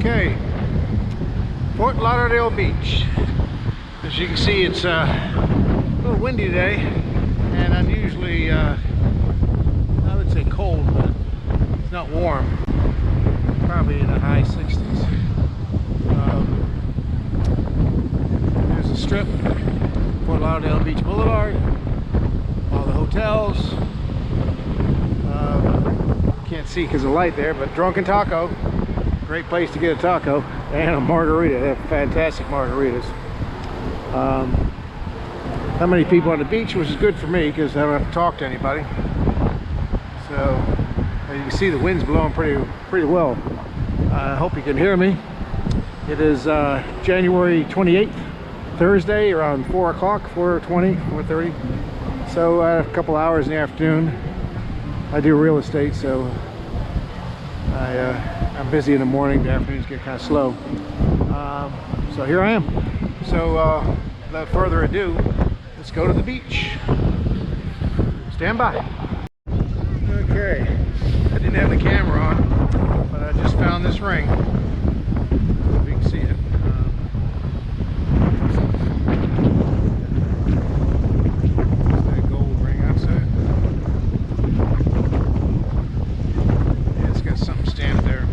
Okay, Fort Lauderdale Beach. As you can see, it's a little windy today and unusually, I would say cold, but it's not warm. Probably in the high 60s. There's a strip, Fort Lauderdale Beach Boulevard, all the hotels. Can't see because of the light there, but Drunken Taco. Great place to get a taco and a margarita. They have fantastic margaritas. Not many people on the beach, which is good for me because I don't have to talk to anybody. So as you can see, the wind's blowing pretty well. I hope you can hear me. It is January 28th, Thursday, around 4 o'clock, 4:20, 4:30. So a couple hours in the afternoon. I do real estate, so I'm busy in the morning. The afternoons get kind of slow. So here I am. So without further ado, let's go to the beach. Stand by. Okay, I didn't have the camera on, but I just found this ring. If you can see it. That gold ring outside. Yeah, it's got something stamped there.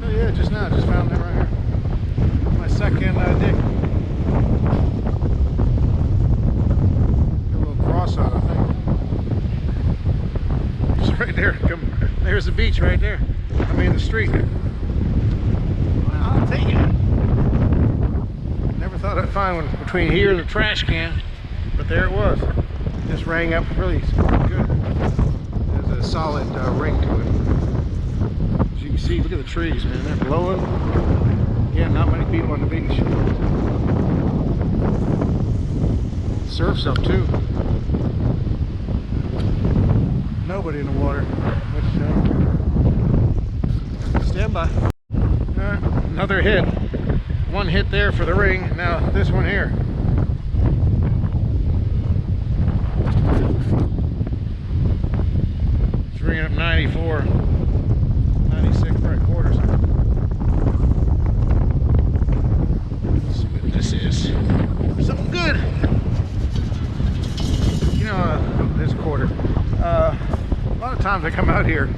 Oh yeah, just now, just found that right here. My second dick. Got a little cross on it, I think. It's right there. There's the beach right there. I mean the street. Well, I'll take it. Never thought I'd find one between here and the trash can, but there it was. It just rang up really good. There's a solid ring to it. As you can see, look at the trees, man. They're blowing. Yeah, not many people on the beach. Surf's up too. Nobody in the water. Stand by. Another hit. One hit there for the ring. Now this one here. It's ringing up 94, 96 right quarters. Let's see what this is. Something good. You know, this quarter. A lot of times I come out here,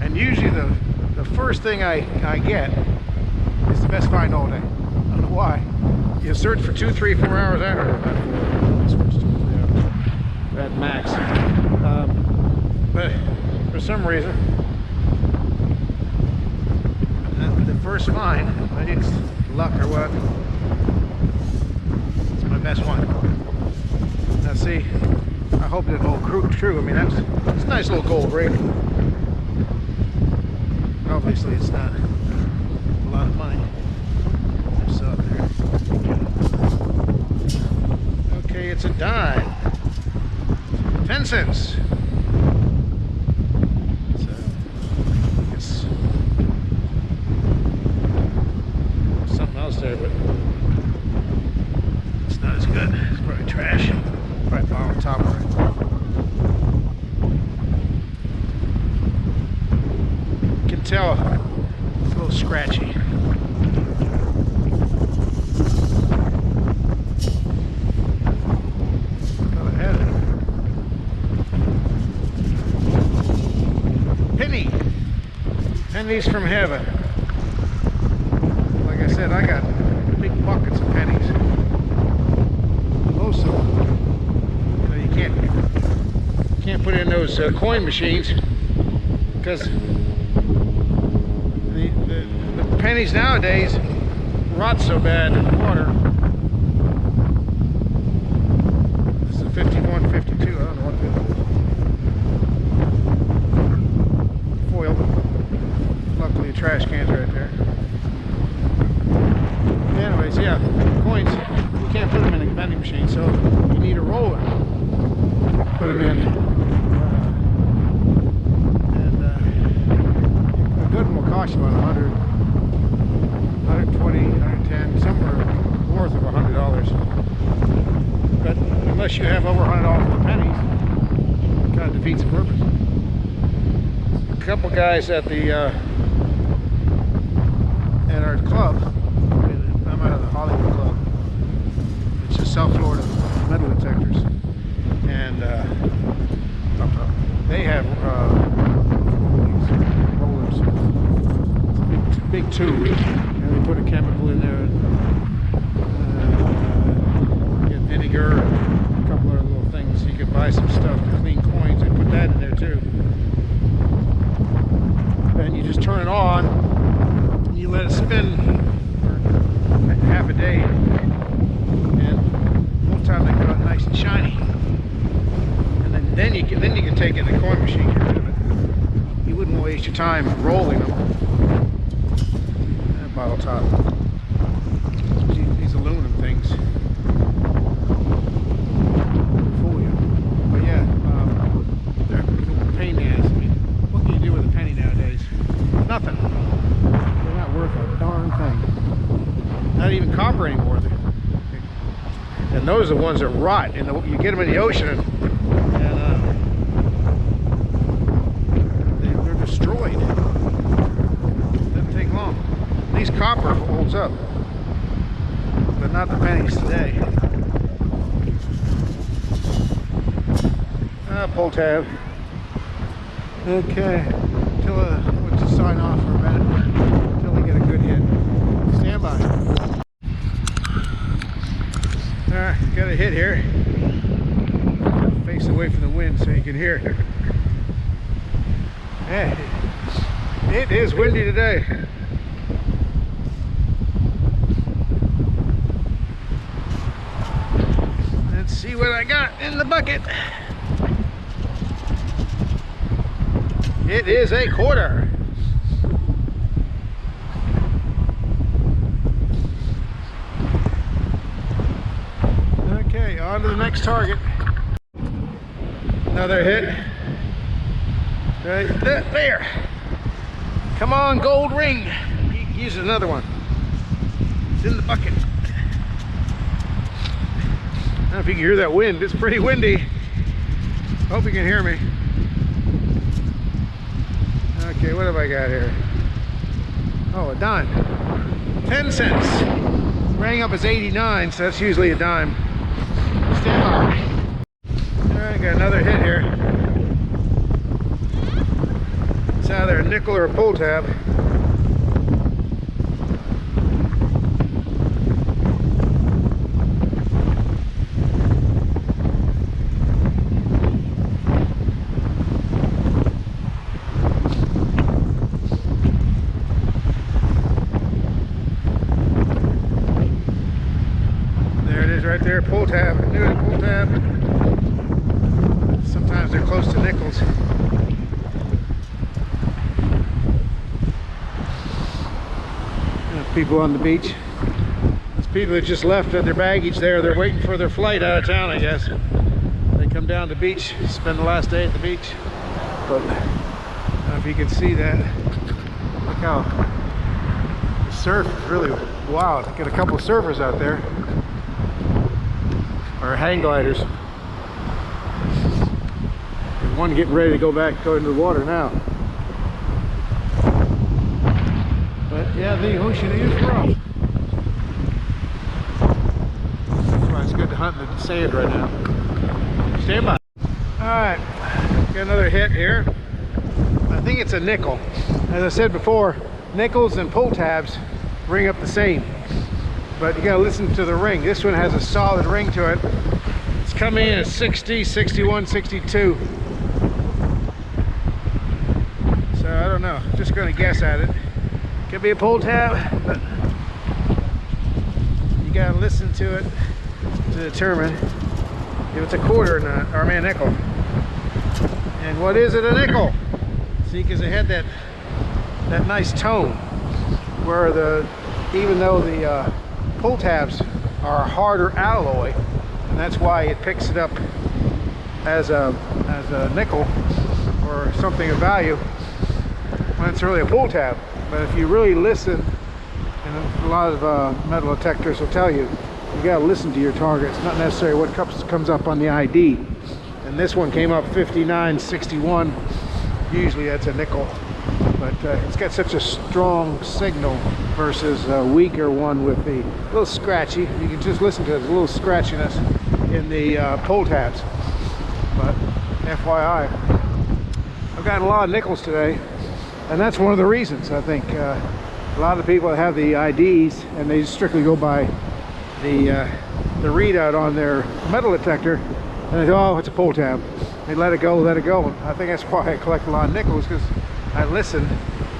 and usually the first thing I get is the best find all day. I don't know why. You search for 2, 3, 4 hours after. At max. But for some reason, the first find, maybe it's luck or what, it's my best one. Now see, I hope it will hold true. I mean, that's a nice little gold ring. Obviously, it's not a lot of money. There's up there. Okay, it's a dime. 10 cents. So, I guess there's something else there, but it's not as good. It's probably trash. Probably fall on top of it. You can tell it's a little scratchy. Pennies from heaven. Like I said, I got big buckets of pennies. Most of them. So you can't put in those coin machines because the pennies nowadays rot so bad in the water. This is 51, 52. I don't know what the foil. Luckily, the trash can's right there. Anyways, yeah, coins, you can't put them in a vending machine, so you need a roller. Put them in. And a good one will cost you about 100, 120, 110, somewhere north of $100. But unless you have over $100 for the pennies, it kind of defeats the purpose. A couple guys at the at our club. I'm out of the Hollywood Club. It's just South Florida metal detectors, and they have rollers. It's a big tube, and they put a chemical in there, and get vinegar and a couple other little things. You can buy some stuff to clean coins and put that in there too. And you just turn it on and you let it spin for half a day, and most time they come out nice and shiny. And then you can take it in the coin machine, get rid of it. You wouldn't waste your time rolling them. And bottle top. These aluminum things fool you. But yeah, they're a pain in the ass. I mean, what can you do with a penny nowadays? Nothing. They're not worth a darn thing. Not even copper anymore. And those are the ones that rot. And you get them in the ocean, and they're destroyed. It doesn't take long. At least copper holds up, but not the pennies today. Pull tab. Okay. We'll just sign off for a minute until we get a good hit. Stand by. Alright, got a hit here. Face away from the wind so you can hear it. Yeah, it is windy today. Let's see what I got in the bucket. It is a quarter. Okay, on to the next target. Another hit. Right there. Come on, gold ring. Use another one. It's in the bucket. I don't know if you can hear that wind. It's pretty windy. Hope you can hear me. Okay, what have I got here? Oh, a dime. 10 cents. Rang up as 89, so that's usually a dime. Stand by. Alright, got another hit here. It's either a nickel or a pull tab. Right there, pull tab. I knew it, pull tab. Sometimes they're close to nickels. People on the beach. There's people that just left their baggage there. They're waiting for their flight out of town, I guess. They come down to the beach, spend the last day at the beach. But I don't know if you can see that. Look how the surf is really wild. Got a couple of surfers out there. Or hang gliders. There's one getting ready to go into the water now. But yeah, the ocean is rough. That's why it's good to hunt in the sand right now. Stand by. Alright, got another hit here. I think it's a nickel. As I said before, nickels and pull tabs ring up the same. But you gotta listen to the ring. This one has a solid ring to it. It's coming in at 60, 61, 62. So I don't know, just gonna guess at it. Could be a pull tab, but you gotta listen to it to determine if it's a quarter or not, or a nickel. And what is it, a nickel? See, because it had that nice tone where even though the pull tabs are a harder alloy, and that's why it picks it up as a nickel or something of value when it's really a pull tab. But if you really listen, and a lot of metal detectors will tell you, you got to listen to your targets, not necessarily what comes up on the ID. And this one came up 59, 61. Usually that's a nickel. but it's got such a strong signal versus a weaker one with the little scratchy. You can just listen to it, there's a little scratchiness in the pull tabs. But FYI, I've gotten a lot of nickels today, and that's one of the reasons. I think a lot of the people that have the IDs and they strictly go by the readout on their metal detector, and they go, oh, it's a pull tab. They let it go, let it go. And I think that's why I collect a lot of nickels, because I listen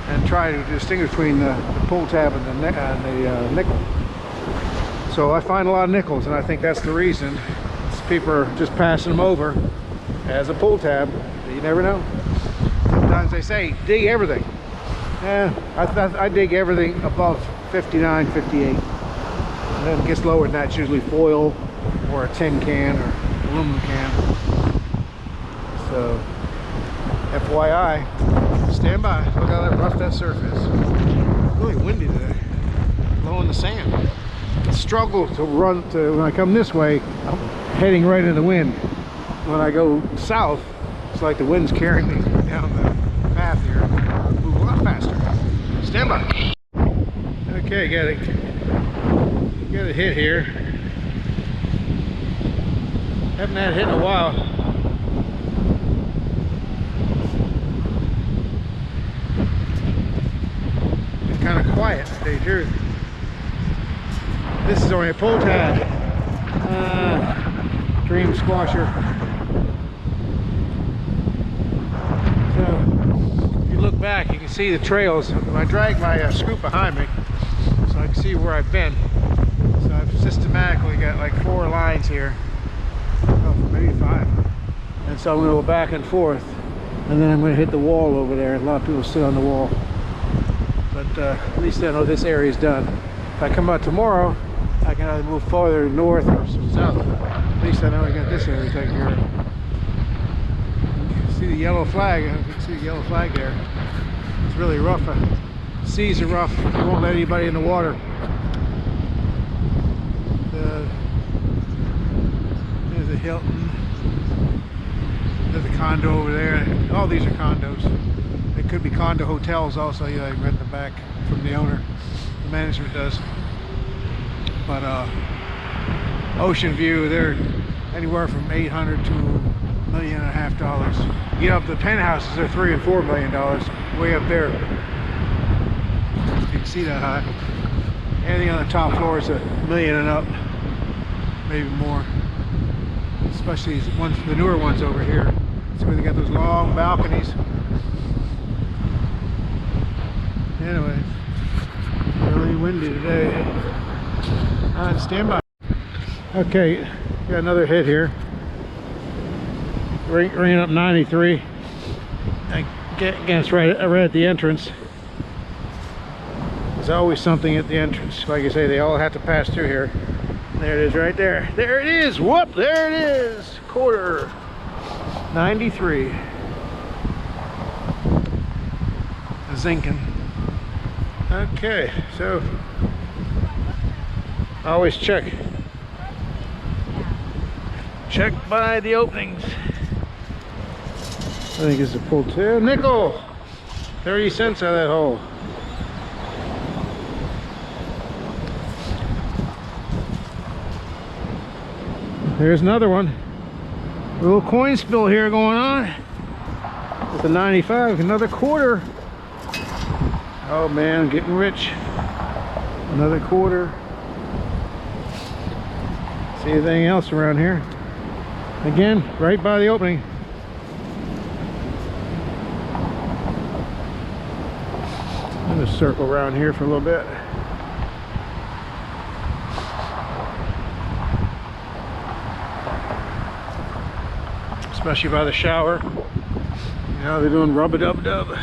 and try to distinguish between the pull tab and the nickel. So I find a lot of nickels, and I think that's the reason. People are just passing them over as a pull tab. You never know. Sometimes they say dig everything. I dig everything above 59, 58. And then it gets lower than that. It's usually foil or a tin can or aluminum can. So FYI, stand by. Look how rough that surf is. It's really windy today. Blowing the sand. I struggle to run to, when I come this way, I'm heading right in the wind. When I go south, it's like the wind's carrying me down the path here. Move a lot faster. Stand by. Okay, got a hit here. Haven't had a hit in a while. It's kind of quiet, to tell you the truth. This is only a pull tab. Dream squasher. So if you look back, you can see the trails. I drag my scoop behind me so I can see where I've been. So I've systematically got like 4 lines here. Oh, maybe 5. And so I'm going to go back and forth, and then I'm going to hit the wall over there. A lot of people sit on the wall, but at least I know this area is done. If I come out tomorrow, I can either move farther north or south. At least I know I got this area taken care of. You can see the yellow flag. You can see the yellow flag there. It's really rough. The seas are rough. They won't let anybody in the water. There's a Hilton. There's a condo over there. All these are condos. They could be condo hotels also. You know, rent them back from the owner. The management does. But Ocean View, they're anywhere from $800 to $1.5 million. You know, the penthouses are $3 and $4 million way up there. You can see that high. Anything on the top floor is $1 million and up, maybe more. Especially these ones, the newer ones over here. See where they got those long balconies. Anyway, really windy today. Stand by. Okay, got another hit here. Rain up 93. I guess right at the entrance. There's always something at the entrance. Like I say, they all have to pass through here. There it is right there. There it is. Whoop, there it is. Quarter 93. Zinking. Okay, so always check by the openings. I think it's a pull tab. Nickel! 30 cents out of that hole. There's another one. A little coin spill here going on. With the 95, another quarter. Oh man, getting rich. Another quarter. See anything else around here? Again, right by the opening. I'm gonna circle around here for a little bit. Especially by the shower. You know, they're doing rub-a-dub-dub.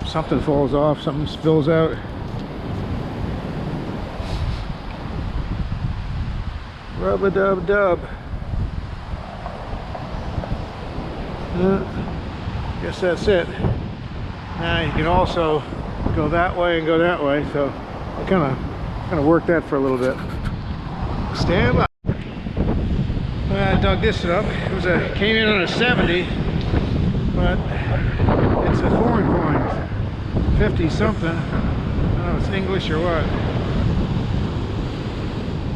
Something falls off, something spills out. Rub-a-dub-dub. Guess that's it. Now you can also go that way and go that way, so I kind of work that for a little bit. Stand by. Well, I dug this up. It was came in on a 70, but it's a foreign coin, 50 something. I don't know if it's English or what.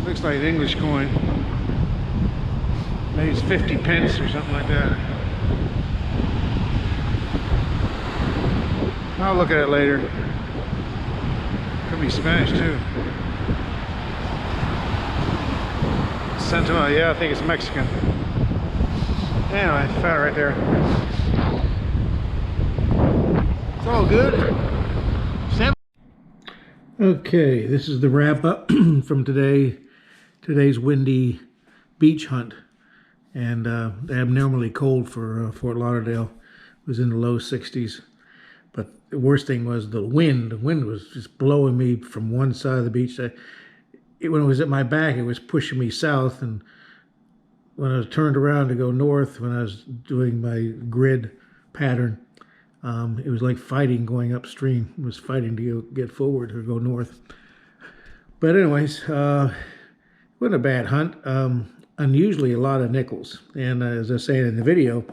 Looks like an English coin. Maybe it's 50 pence or something like that. I'll look at it later. Could be Spanish too. Centennial, yeah, I think it's Mexican. Anyway, found it right there. It's all good. Okay, this is the wrap up from today's windy beach hunt, and abnormally cold for Fort Lauderdale. It was in the low 60s, but the worst thing was the wind. The wind was just blowing me from one side of the beach. When it was at my back, it was pushing me south, and when I was turned around to go north, when I was doing my grid pattern, it was like fighting going upstream. It was fighting to get forward or go north. But anyways, it wasn't a bad hunt. Unusually a lot of nickels. And as I say in the video,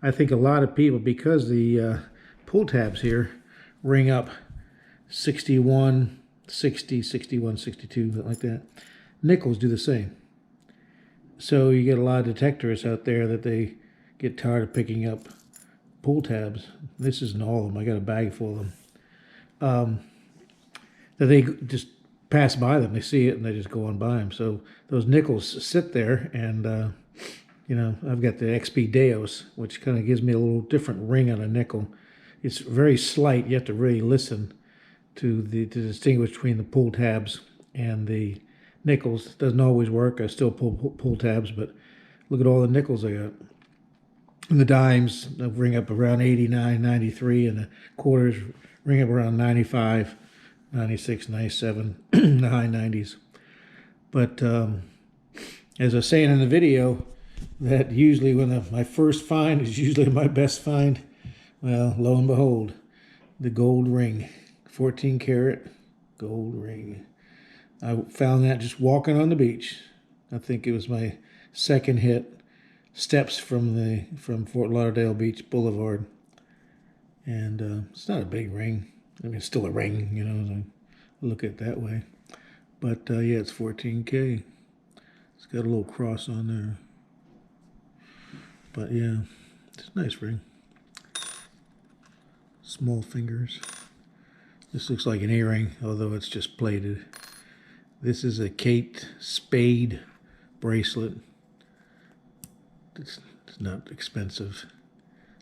I think a lot of people, because the pull tabs here ring up 61, 60, 61, 62, something like that. Nickels do the same. So you get a lot of detectorists out there that they get tired of picking up pull tabs. This isn't all of them. I got a bag full of them. That they just pass by them. They see it and they just go on by them. So those nickels sit there, and you know, I've got the XP Deus, which kind of gives me a little different ring on a nickel. It's very slight. You have to really listen to distinguish between the pull tabs and the nickels. It doesn't always work. I still pull tabs, but look at all the nickels I got. And the dimes ring up around 89, 93, and the quarters ring up around 95, 96, 97, the high 90s. But as I was saying in the video, that usually when my first find is usually my best find. Well, lo and behold, the gold ring, 14 karat gold ring. I found that just walking on the beach. I think it was my second hit. Steps from Fort Lauderdale Beach Boulevard, and it's not a big ring. I mean, it's still a ring, you know, as I look at it that way. But yeah, it's 14K. It's got a little cross on there. But yeah, it's a nice ring. Small fingers. This looks like an earring, although it's just plated. This is a Kate Spade bracelet. It's not expensive.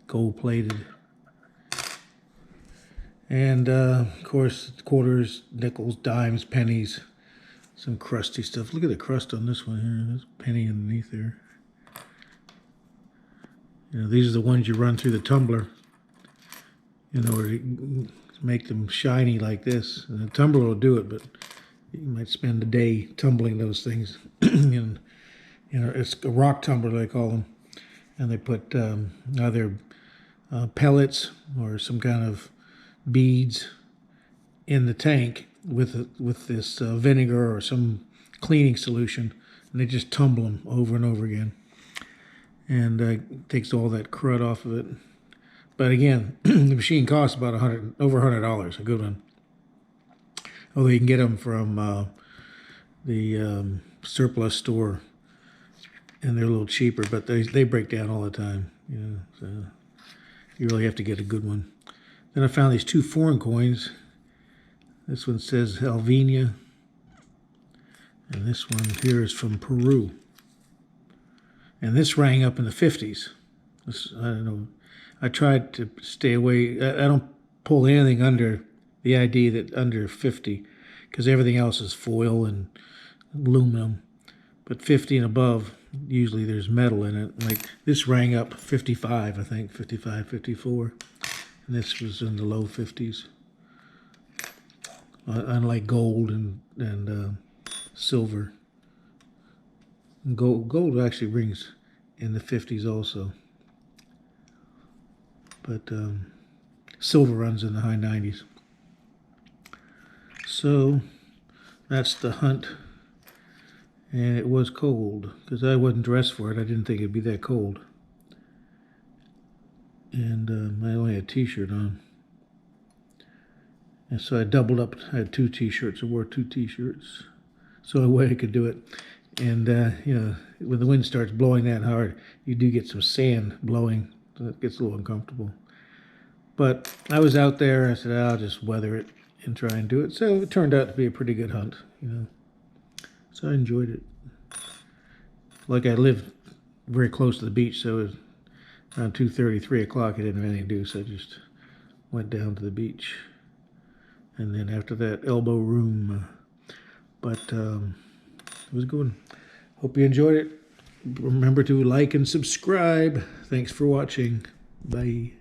Gold plated. And of course, quarters, nickels, dimes, pennies, some crusty stuff. Look at the crust on this one here. There's a penny underneath there. You know, these are the ones you run through the tumbler in order to make them shiny like this. And the tumbler will do it, but you might spend a day tumbling those things. And you know, it's a rock tumbler, they call them, and they put either pellets or some kind of beads in the tank with this vinegar or some cleaning solution, and they just tumble them over and over again, and it takes all that crud off of it. But again, the machine costs about over $100, a good one. Although you can get them from the surplus store, and they're a little cheaper, but they break down all the time, you know, so you really have to get a good one. Then I found these two foreign coins. This one says Helvenia, and this one here is from Peru. And this rang up in the 50s. I don't know. I tried to stay away. I don't pull anything under the ID that under 50, because everything else is foil and aluminum. But 50 and above, usually there's metal in it. Like this rang up 55, I think, 55, 54. And this was in the low 50s. Unlike gold and silver. Gold actually rings in the 50s also. But silver runs in the high 90s. So that's the hunt. And it was cold, because I wasn't dressed for it. I didn't think it'd be that cold. And I only had a t-shirt on. And so I doubled up. I had 2 t-shirts. I wore 2 t-shirts. So a way I could do it. And, you know, when the wind starts blowing that hard, you do get some sand blowing. So it gets a little uncomfortable. But I was out there. I said, I'll just weather it and try and do it. So it turned out to be a pretty good hunt, you know. So I enjoyed it. Like I live very close to the beach, so it was around 2:30, 3 o'clock. I didn't have anything to do, so I just went down to the beach. And then after that, elbow room. But it was good. Hope you enjoyed it. Remember to like and subscribe. Thanks for watching. Bye.